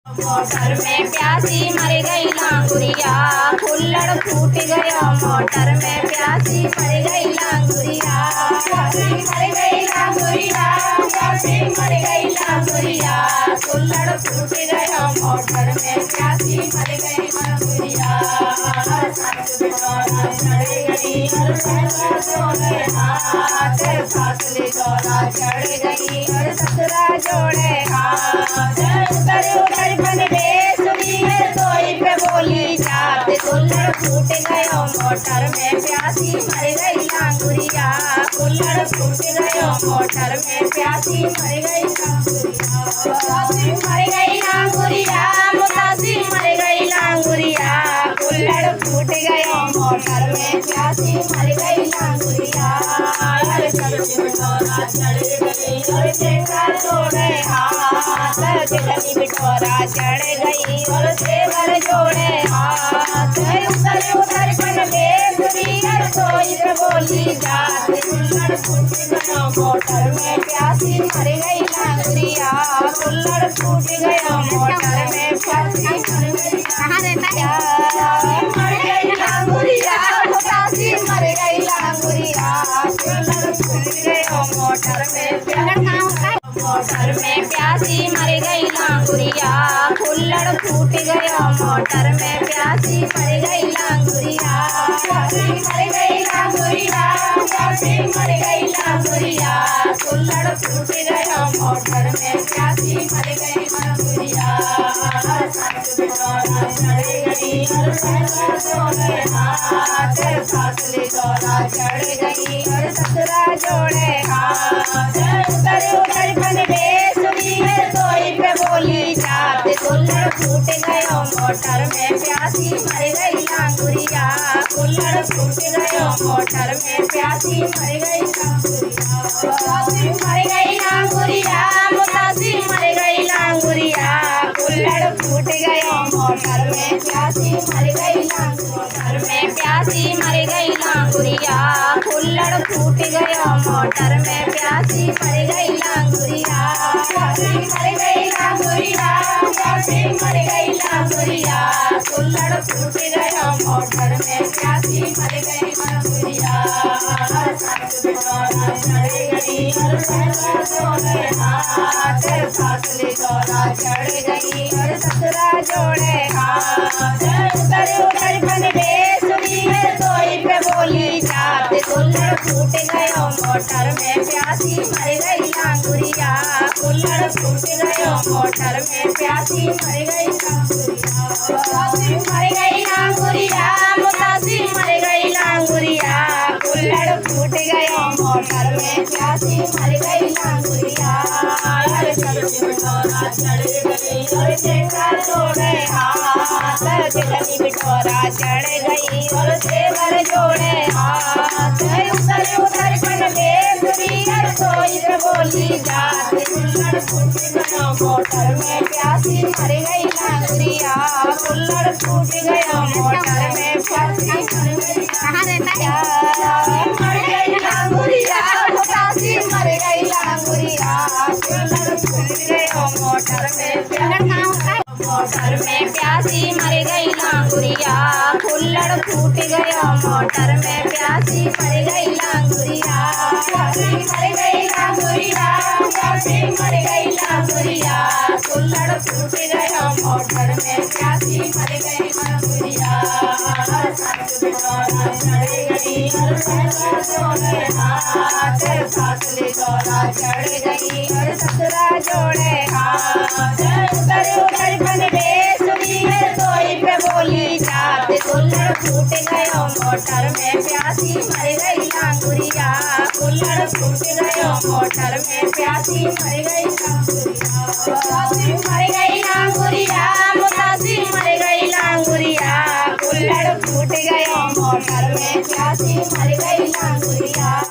Motor में प्यासी मर गई लांगुरिया, कुल्हड़ फूट गया मोटर में प्यासी मर गई लांगुरिया। प्यासी मर गई लांगुरिया, प्यासी मर गई लांगुरिया, कुल्हड़ फूट गया मोटर में प्यासी मर गई लांगुरिया। चढ़ गई और जोड़े हाथ, फासले दौरा चढ़ गई और ससुरा जोड़े हाथ। उतर उतर बन बेसुरी है सोई पे बोली जात, कुल्हड़ फूट गयो मोटर में प्यासी मर गई लांगुरिया, कुल्हड़ फूट गयो मोटर में प्यासी मर गई लांगुरिया। मर गई लांगुरिया, मुतासी मर गई लांगुरिया, कुल्हड़ फूट गयो मोटर में प्यासी मर गई लांगुरिया। चढ़ गई और चेंगा जोड़े हाथ, चिकनी बिटोरा चढ़ गई और सेवर जोड़े हाथ। उतर उतर बन बेसुरी और सोई पे बोली जात, कुल्हड़ फूट गयो मोटर में प्यासी मर गई लांगुरिया, कुल्हड़ फूट गयो मोटर में प्यासी मर गई लांगुरिया। मर गई लांगुरिया, प्यासी मर गई लांगुरिया, कुल्हड़ फूट गयो मोटर में मोटर में प्यासी मर गई लांगुरिया, कुल्हड़ फूट गयो मोटर में प्यासी मर गई लांगुरिया। प्यासी मर गई लांगुरिया, प्यासी मर गई लांगुरिया, कुल्हड़ फूट गयो मोटर में प्यासी मर गई लांगुरिया। चढ़ गई और जोड़े हाथ, फासले दौरा चढ़ गई और ससुरा जोड़े हाथ। उतर उतर बन बेसुरी है सोई पे बोली जात, कुल्हड़ फूट गयो मोटर में प्यासी मर गई लांगुरिया, कुल्हड़ फूट गयो मोटर में प्यासी मर गई लांगुरिया। मर गई लांगुरिया, मुतासी मर गई लांगुरिया, कुल्हड़ फूट गयो मोटर में प्यासी मर गई मोटर में प्यासी मर गई लांगुरिया, कुल्हड़ फूट गयो मोटर में प्यासी मर गई लांगुरिया। प्यासी मर गई लांगुरिया, प्यासी मर गई लांगुरिया, कुल्हड़ फूट गयो मोटर में प्यासी मर गई लांगुरिया। चढ़ गई और जोड़े हाथ, फासले दौरा चढ़ गई और ससुरा जोड़े हाथ। उतर उतर बन बेसुरी है सोई पे बोली जात, कुल्हड़ फूट गयो मोटर में प्यासी मर गई लांगुरिया, कुल्हड़ फूट गयो मोटर में प्यासी मर गई लांगुरिया। मर गई लांगुरिया, मुतासी मर गई लांगुरिया, कुल्हड़ फूट गयो मोटर में प्यासी मर गई लांगुरिया। चढ़ गई और चेंगा जोड़े हाथ, चिकनी बिटोरा चढ़ गई और सेवर जोड़े हाथ। उतर उतर बन बेसुरी और सोई पे बोली जात, कुल्हड़ फूट गयो मोटर में प्यासी मर गई लांगुरिया, कुल्हड़ फूट गयो मोटर में प्यासी मर गई लांगुरिया। मर गई लांगुरिया, प्यासी मर गई लांगुरिया, कुल्हड़ फूट गयो मोटर में प्यासी मर गई लांगुरिया, कुल्हड़ फूट गयो मोटर में प्यासी मर गई लांगुरिया। प्यासी मर गई लांगुरिया, प्यासी मर गई लांगुरिया, कुल्हड़ फूट गयो मोटर में प्यासी मर गई लांगुरिया। चढ़ गई और जोड़े हाथ, फासले दौरा चढ़ गई और ससुरा जोड़े हाथ। उतर उतर बन बेसुरी है सोई पे बोली जात, कुल्हड़ फूट गयो मोटर में प्यासी मर गई लांगुरिया, कुल्हड़ फूट गयो मोटर में प्यासी मर गई लांगुरिया। मर गई लांगुरिया, मुतासी मर गई लांगुरिया, कुल्हड़ फूट गयो मोटर में प्यासी मर